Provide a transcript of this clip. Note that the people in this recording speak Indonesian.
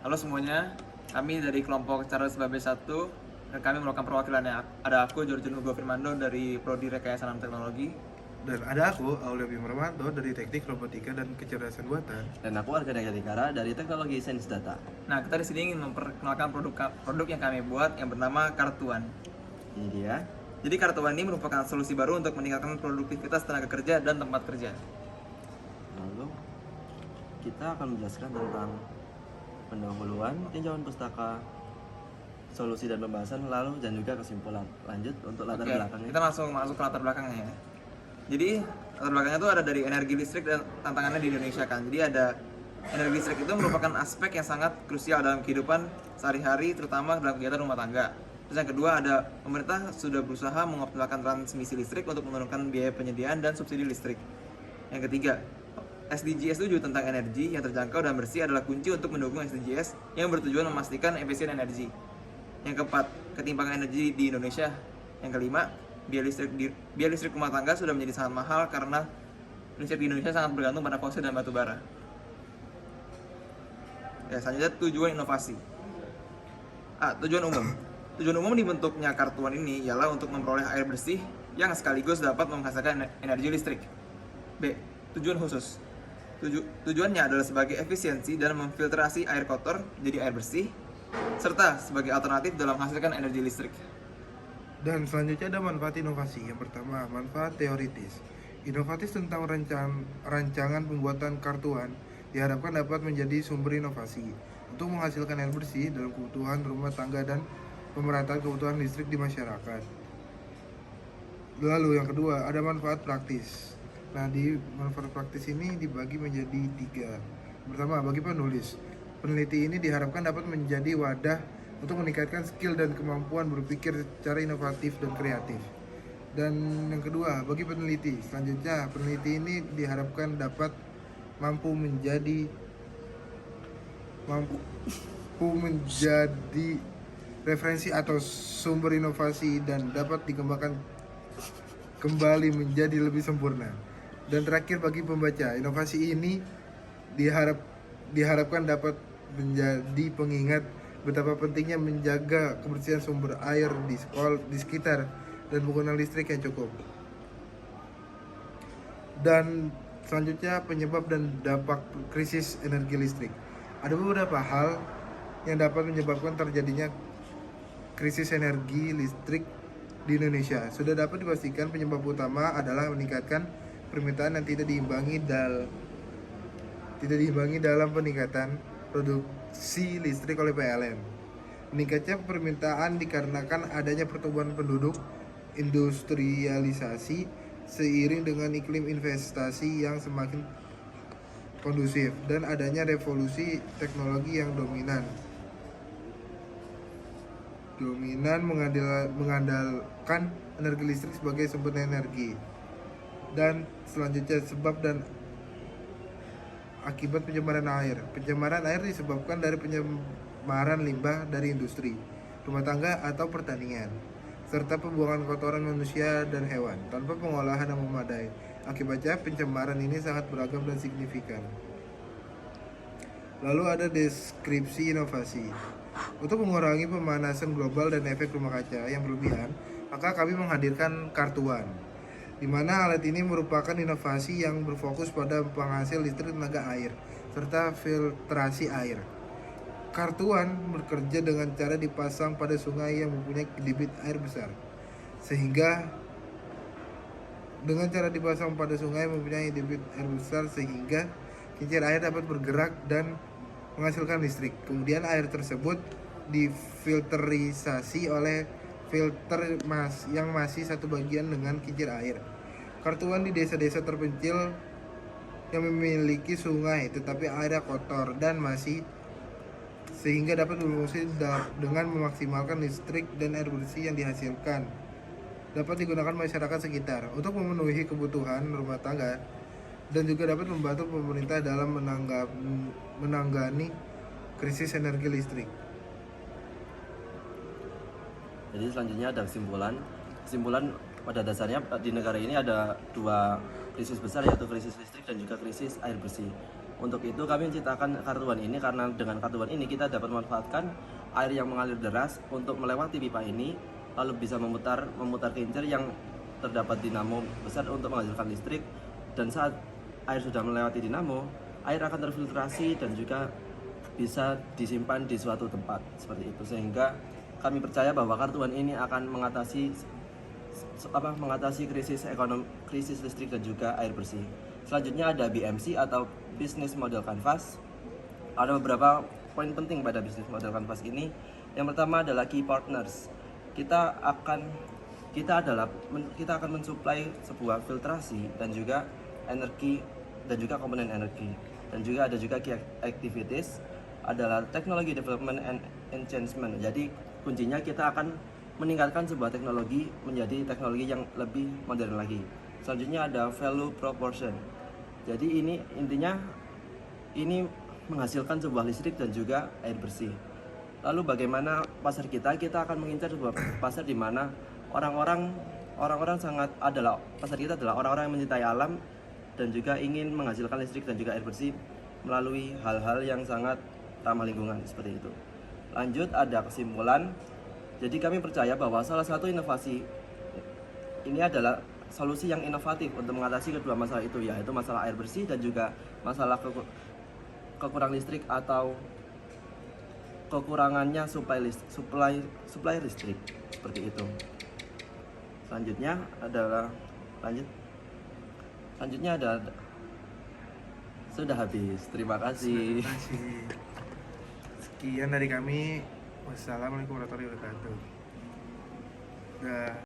Halo semuanya, kami dari kelompok Charles Babe 1 dan kami melakukan perwakilannya. Ada aku, Jorjun Hugo Firmando dari Prodi Rekayasa Alam Teknologi. Dan ada aku, Aulia Bimormanto dari Teknik Robotika dan Kecerdasan Buatan. Dan aku Arga Dikara dari Teknologi Sains Data. Nah, kita di sini ingin memperkenalkan produk yang kami buat yang bernama Kartuan. Ini dia. Jadi Kartuan ini merupakan solusi baru untuk meningkatkan produktivitas tenaga kerja dan tempat kerja. Lalu kita akan menjelaskan tentang pendahuluan, tinjauan pustaka, solusi dan pembahasan, lalu dan juga kesimpulan. Lanjut untuk latar belakangnya. Kita langsung masuk ke latar belakangnya ya. Jadi latar belakangnya itu ada dari energi listrik dan tantangannya di Indonesia kan. Jadi ada energi listrik itu merupakan aspek yang sangat krusial dalam kehidupan sehari-hari, terutama dalam kegiatan rumah tangga. Terus yang kedua ada pemerintah sudah berusaha mengoptimalkan transmisi listrik untuk menurunkan biaya penyediaan dan subsidi listrik. Yang ketiga, SDGs 7 tentang energi yang terjangkau dan bersih adalah kunci untuk mendukung SDGs yang bertujuan memastikan efisien energi. Yang keempat, ketimpangan energi di Indonesia. Yang kelima, biaya listrik rumah tangga sudah menjadi sangat mahal karena listrik di Indonesia sangat bergantung pada fosil dan batu bara. Ya, selanjutnya tujuan inovasi. Tujuan umum. Tujuan umum dibentuknya Kartuan ini ialah untuk memperoleh air bersih yang sekaligus dapat menghasilkan energi listrik. B. Tujuan khusus. Tujuannya adalah sebagai efisiensi dan memfiltrasi air kotor menjadi air bersih, serta sebagai alternatif dalam menghasilkan energi listrik. Dan selanjutnya ada manfaat inovasi. Yang pertama, manfaat teoritis. Inovatif tentang rancangan pembuatan kartuan diharapkan dapat menjadi sumber inovasi untuk menghasilkan air bersih dalam kebutuhan rumah tangga dan pemerataan kebutuhan listrik di masyarakat. Lalu yang kedua, ada manfaat praktis. Nah, di manfaat praktis ini dibagi menjadi 3. Pertama, bagi penulis. Peneliti ini diharapkan dapat menjadi wadah untuk meningkatkan skill dan kemampuan berpikir secara inovatif dan kreatif. Dan yang kedua, bagi peneliti. Selanjutnya, peneliti ini diharapkan dapat mampu menjadi referensi atau sumber inovasi dan dapat dikembangkan kembali menjadi lebih sempurna. Dan terakhir, bagi pembaca, inovasi ini diharapkan dapat menjadi pengingat betapa pentingnya menjaga kebersihan sumber air di sekitar dan penggunaan listrik yang cukup. Dan selanjutnya, penyebab dan dampak krisis energi listrik. Ada beberapa hal yang dapat menyebabkan terjadinya krisis energi listrik di Indonesia. Sudah dapat dipastikan penyebab utama adalah meningkatkan permintaan yang tidak diimbangi dalam peningkatan produksi listrik oleh PLN. Meningkatnya permintaan dikarenakan adanya pertumbuhan penduduk, industrialisasi, seiring dengan iklim investasi yang semakin kondusif dan adanya revolusi teknologi yang dominan mengandalkan energi listrik sebagai sumber energi. Dan selanjutnya, sebab dan akibat pencemaran air. Pencemaran air disebabkan dari pencemaran limbah dari industri, rumah tangga atau pertanian, serta pembuangan kotoran manusia dan hewan tanpa pengolahan yang memadai. Akibatnya pencemaran ini sangat beragam dan signifikan. Lalu ada deskripsi inovasi. Untuk mengurangi pemanasan global dan efek rumah kaca yang berlebihan, maka kami menghadirkan Kartuan, di mana alat ini merupakan inovasi yang berfokus pada penghasil listrik tenaga air serta filtrasi air. Kartuan bekerja dengan cara dipasang pada sungai yang mempunyai debit air besar, sehingga kincir air dapat bergerak dan menghasilkan listrik. Kemudian air tersebut difilterisasi oleh filter yang masih satu bagian dengan kincir air. Kartuan di desa-desa terpencil yang memiliki sungai tetapi airnya kotor dan masih, sehingga dapat berfungsi dengan memaksimalkan listrik dan air bersih yang dihasilkan dapat digunakan masyarakat sekitar untuk memenuhi kebutuhan rumah tangga dan juga dapat membantu pemerintah dalam menangani krisis energi listrik. Jadi selanjutnya ada kesimpulan pada dasarnya di negara ini ada 2 krisis besar, yaitu krisis listrik dan juga krisis air bersih. Untuk itu kami menciptakan kartuan ini karena dengan kartuan ini kita dapat memanfaatkan air yang mengalir deras untuk melewati pipa ini, lalu bisa memutar kincir yang terdapat dinamo besar untuk menghasilkan listrik. Dan saat air sudah melewati dinamo, air akan terfiltrasi dan juga bisa disimpan di suatu tempat seperti itu, sehingga kami percaya bahwa kartuan ini akan mengatasi krisis listrik dan juga air bersih. Selanjutnya ada BMC atau Business Model Canvas. Ada beberapa poin penting pada Business Model Canvas ini. Yang pertama adalah key partners. Kita akan mensuplai sebuah filtrasi dan juga energi dan juga komponen energi. Dan juga ada juga key activities adalah technology development and enhancement. Jadi kuncinya kita akan meningkatkan sebuah teknologi menjadi teknologi yang lebih modern lagi. Selanjutnya ada value proportion. Jadi ini intinya menghasilkan sebuah listrik dan juga air bersih. Lalu bagaimana pasar kita? Kita akan mengincar sebuah pasar di mana pasar kita adalah orang-orang yang mencintai alam dan juga ingin menghasilkan listrik dan juga air bersih melalui hal-hal yang sangat ramah lingkungan seperti itu. Lanjut ada kesimpulan. Jadi kami percaya bahwa salah satu inovasi ini adalah solusi yang inovatif untuk mengatasi kedua masalah itu, yaitu masalah air bersih dan juga masalah kekurangan listrik atau kekurangannya supply listrik seperti itu. Selanjutnya adalah sudah habis. Terima kasih. Terima kasih. Sekian dari kami. Wassalamualaikum warahmatullahi wabarakatuh. Dah.